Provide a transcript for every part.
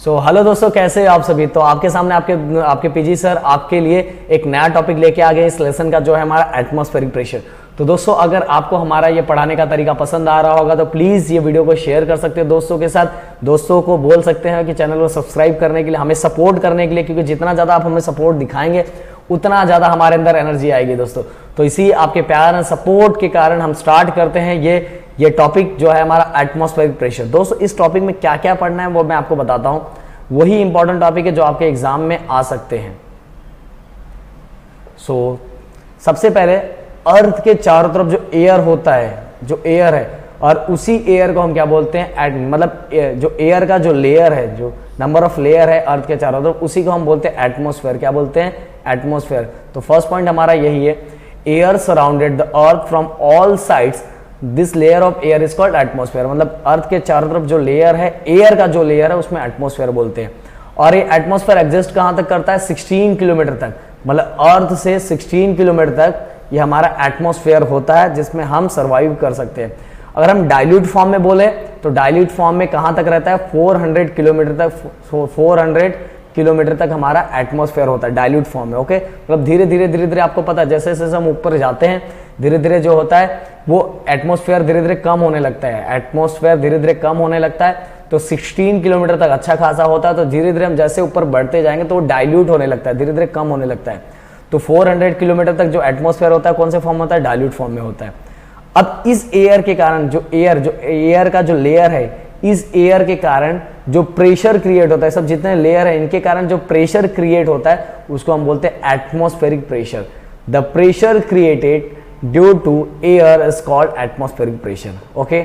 Hello दोस्तों, कैसे हैं आप सभी। तो आपके सामने आपके पीजी सर आपके लिए एक नया टॉपिक लेके आ गए इस लेसन का, जो है हमारा एटमॉस्फेरिक प्रेशर। तो दोस्तों, अगर आपको हमारा ये पढ़ाने का तरीका पसंद आ रहा होगा तो प्लीज ये वीडियो को शेयर कर सकते हो दोस्तों के साथ। दोस्तों को बोल सकते हैं कि चैनल को सब्सक्राइब करने के लिए, हमें सपोर्ट करने के लिए, क्योंकि जितना ज्यादा आप हमें सपोर्ट दिखाएंगे उतना ज्यादा हमारे अंदर एनर्जी आएगी दोस्तों। तो इसी आपके प्यार और सपोर्ट के कारण हम स्टार्ट करते हैं ये टॉपिक जो है हमारा एटमॉस्फेरिक प्रेशर। दोस्तों, इस टॉपिक में क्या क्या पढ़ना है वो मैं आपको बताता हूं। वही इंपॉर्टेंट टॉपिक है जो आपके एग्जाम में आ सकते हैं। सबसे पहले अर्थ के चारों तरफ जो एयर होता है, जो एयर है, और उसी एयर को हम क्या बोलते हैं, मतलब जो एयर का जो लेयर है, जो नंबर ऑफ लेयर है अर्थ के चारों तरफ, उसी को हम बोलते हैं एटमॉस्फेयर। क्या बोलते हैं? एटमॉस्फेयर। तो फर्स्ट पॉइंट हमारा यही है, air surrounded the earth from all sides, this layer of air is called atmosphere. मतलब अर्थ के चारों तरफ जो लेयर है, एयर का जो लेयर है, उसमें एटमॉस्फेयर बोलते हैं। और ये एटमॉस्फेयर एग्जिस्ट कहां तक करता है? 16 किलोमीटर तक। मतलब अर्थ से 16 किलोमीटर तक ये हमारा एटमॉस्फेयर होता है, जिसमें हम सर्वाइव कर सकते हैं। अगर हम डाइल्यूट फॉर्म में बोले तो डाइल्यूट फॉर्म में कहां तक रहता है? 400 किलोमीटर तक। 400 किलोमीटर तक हमारा एटमॉस्फेयर होता है डाइल्यूट फॉर्म में। ओके, मतलब धीरे धीरे आपको पता है, जैसे जैसे हम ऊपर जाते हैं धीरे धीरे जो होता है वो एटमॉस्फेयर धीरे धीरे कम होने लगता है। एटमॉस्फेयर धीरे धीरे कम होने लगता है। तो 16 किलोमीटर तक अच्छा खासा होता है। तो धीरे धीरे हम जैसे ऊपर बढ़ते जाएंगे तो वो डाइल्यूट होने लगता है, धीरे धीरे कम होने लगता है। तो 400 किलोमीटर तक जो एटमॉस्फेयर होता है कौन से फॉर्म में होता है? डाइल्यूट फॉर्म में होता है। अब इस एयर के कारण जो एयर का जो लेयर है, इस एयर के कारण जो प्रेशर क्रिएट होता है, सब जितने लेयर है इनके कारण जो प्रेशर क्रिएट होता है उसको हम बोलते हैं atmospheric pressure. The pressure created due to air is called atmospheric pressure. Okay,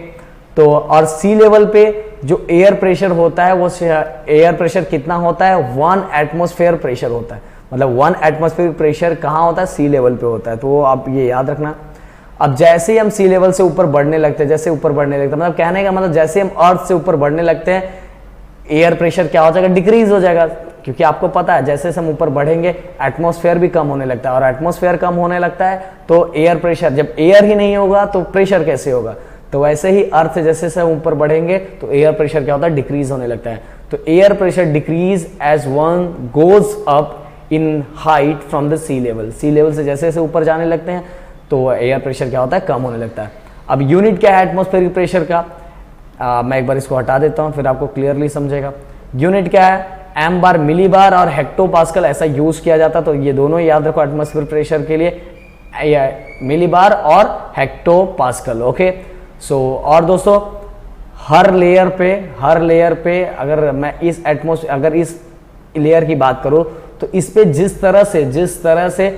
तो और सी लेवल पे जो एयर प्रेशर होता है वो एयर प्रेशर कितना होता है? 1 एटमॉस्फेयर प्रेशर होता है। मतलब 1 एटमॉस्फेरिक प्रेशर कहां होता है? सी लेवल पे होता है। तो आप ये याद रखना। अब जैसे ही हम सी लेवल से ऊपर बढ़ने लगते हैं, जैसे ऊपर बढ़ने लगते हैं, मतलब कहने का मतलब जैसे हम अर्थ से ऊपर बढ़ने लगते हैं, एयर प्रेशर क्या हो जाएगा? डिक्रीज हो जाएगा। क्योंकि आपको पता है जैसे हम ऊपर बढ़ेंगे एटमॉस्फेयर भी कम होने लगता है, और एटमॉस्फेयर कम होने लगता है तो एयर प्रेशर, जब एयर ही नहीं होगा तो प्रेशर कैसे होगा? तो वैसे ही अर्थ से जैसे से ऊपर बढ़ेंगे तो एयर प्रेशर क्या होता है? डिक्रीज होने लगता है। तो air pressure decrease as one goes up in height from the sea level. Sea level से जैसे जैसे ऊपर जाने लगते हैं तो एयर प्रेशर क्या होता है? कम होने लगता है। अब यूनिट क्या है एटमॉस्फेरिक प्रेशर का? मैं एक बार इसको हटा देता हूं, फिर आपको क्लियरली समझेगा। यूनिट क्या है? एम बार मिली बार और हेक्टो पास्कल ऐसा यूज किया जाता है। तो ये दोनों याद रखो एटमॉस्फेरिक प्रेशर के लिए, मिली बार और हेक्टो पास्कल। ओके, और दोस्तों हर लेयर पे अगर मैं अगर इस लेयर की बात करूं तो इस पे जिस तरह से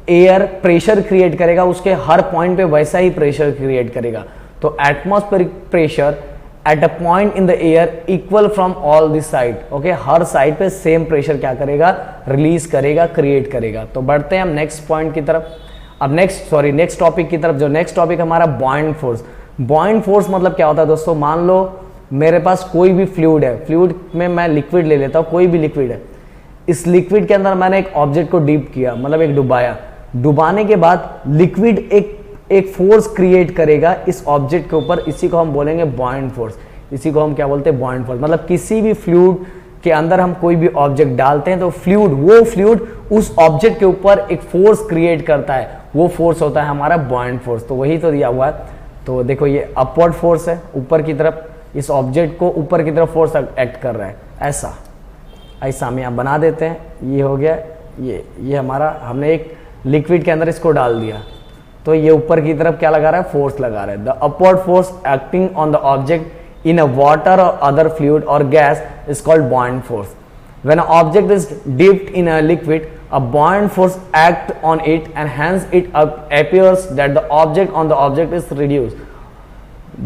एयर प्रेशर क्रिएट करेगा, उसके हर पॉइंट पे वैसा ही प्रेशर क्रिएट करेगा। तो atmospheric pressure at a point in the air equal from all this side. Okay, her side पे सेम प्रेशर क्या करेगा? रिलीज करेगा, क्रिएट करेगा। तो बढ़ते हैं हम नेक्स्ट पॉइंट की तरफ। अब नेक्स्ट टॉपिक की तरफ। जो नेक्स्ट टॉपिक हमारा बॉयंट फोर्स। बॉयंट फोर्स मतलब क्या होता है दोस्तों? मान लो मेरे पास कोई भी फ्लूइड है, फ्लूइड में मैं लिक्विड ले लेता हूं, कोई भी लिक्विड है। इस लिक्विड के अंदर मैंने एक ऑब्जेक्ट को डीप किया, मतलब एक डुबाया। डुबाने के बाद लिक्विड एक फोर्स क्रिएट करेगा इस ऑब्जेक्ट के ऊपर, इसी को हम बोलेंगे बॉयंट फोर्स। इसी को हम क्या बोलते हैं? Buoyant force. मतलब किसी भी फ्लूइड के अंदर हम कोई भी ऑब्जेक्ट डालते हैं तो वो फ्लूइड उस ऑब्जेक्ट के ऊपर एक फोर्स क्रिएट करता है, वो फोर्स होता है हमारा बॉयंट फोर्स। तो वही तो दिया हुआ है। तो देखो ये अपवर्ड फोर्स है, ऊपर की तरफ इस ऑब्जेक्ट को ऊपर की तरफ फोर्स एक्ट कर रहा है। ऐसा हम यहाँ बना देते हैं। ये हो गया, ये हमारा, हमने एक लिक्विड के अंदर इसको डाल दिया तो ये ऊपर की तरफ क्या लगा रहा है? फोर्स लगा रहा है। The upward force acting on the object in a water और अदर फ्लूइड और gas is called buoyant force. When a object is dipped in a liquid, a buoyant force act on it and hence it appears that the object on the object is reduced,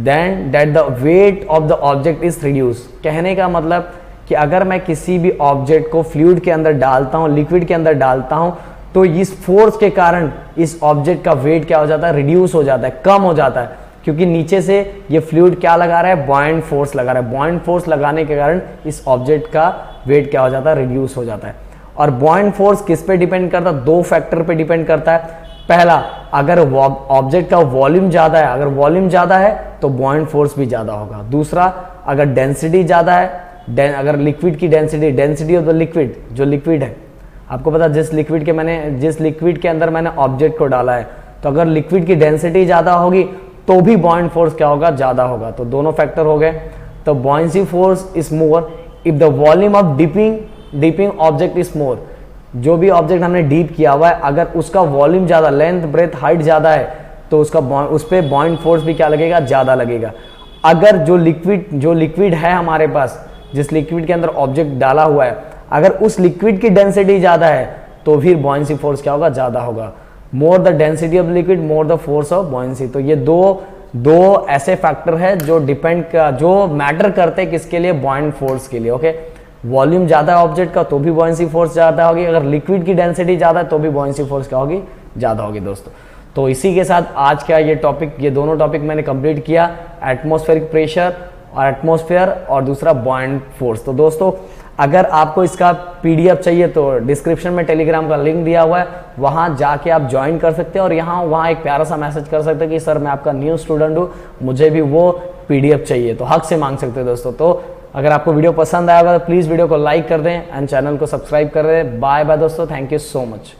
then that the weight of the object is reduced। कहने का मतलब कि अगर मैं किसी भी object को fluid के अंदर डालता हूं, लिक्विड के अंदर डालता हूं, तो इस फोर्स के कारण इस ऑब्जेक्ट का वेट क्या हो जाता है? रिड्यूस हो जाता है, कम हो जाता है। क्योंकि नीचे से ये फ्लूइड क्या लगा रहा है? बॉयंट फोर्स लगा रहा है। बॉयंट फोर्स लगाने के कारण इस ऑब्जेक्ट का वेट क्या हो जाता है? रिड्यूस हो जाता है। और बॉयंट फोर्स किस पे डिपेंड करता है? 2 फैक्टर पे डिपेंड करता है। पहला, अगर ऑब्जेक्ट का वॉल्यूम ज्यादा है, अगर वॉल्यूम ज्यादा है तो बॉयंट फोर्स भी ज्यादा होगा। दूसरा, अगर डेंसिटी ज्यादा है अगर लिक्विड की डेंसिटी ऑफ द लिक्विड, जो लिक्विड है, आपको पता जिस लिक्विड के अंदर मैंने ऑब्जेक्ट को डाला है, तो अगर लिक्विड की डेंसिटी ज्यादा होगी तो भी बॉइंट फोर्स क्या होगा, ज्यादा होगा। तो दोनों फैक्टर हो गए। तो buoyancy force is more if the volume of डीपिंग object is more. जो भी ऑब्जेक्ट हमने डीप किया हुआ है, अगर उसका वॉल्यूम ज्यादा, लेंथ ब्रेथ हाइट ज्यादा है, तो उस पे बॉइंट फोर्स भी क्या लगेगा, ज्यादा लगेगा। अगर जो लिक्विड है हमारे पास, जिस लिक्विड के अंदर ऑब्जेक्ट डाला हुआ है, अगर उस लिक्विड की डेंसिटी ज्यादा है तो फिर बॉयंसी फोर्स क्या होगा, ज्यादा होगा। More the density of liquid more the force of buoyancy. तो ये दो ऐसे फैक्टर है जो जो मैटर करते हैं किसके लिए, बॉयंट फोर्स के लिए। ओके, वॉल्यूम ज्यादा है ऑब्जेक्ट का तो भी बॉयंसी फोर्स ज्यादा होगी, अगर लिक्विड की डेंसिटी ज्यादा है तो भी बॉयंसी फोर्स क्या होगी, ज्यादा होगी दोस्तों। तो इसी के साथ आज का ये दोनों टॉपिक मैंने कंप्लीट किया, एटमॉस्फेरिक प्रेशर और एटमॉस्फेयर और दूसरा बॉयंट फोर्स। तो दोस्तों अगर आपको इसका पीडीएफ चाहिए तो डिस्क्रिप्शन में टेलीग्राम का लिंक दिया हुआ है, वहां जाके आप ज्वाइन कर सकते हैं और वहां एक प्यारा सा मैसेज कर सकते हैं कि सर मैं आपका न्यू स्टूडेंट हूं, मुझे भी वो पीडीएफ चाहिए, तो हक से मांग सकते हैं दोस्तों। तो अगर आपको वीडियो पसंद आएगा तो प्लीज वीडियो को लाइक कर दें एंड चैनल को सब्सक्राइब कर दें। बाय बाय दोस्तों, थैंक यू सो मच।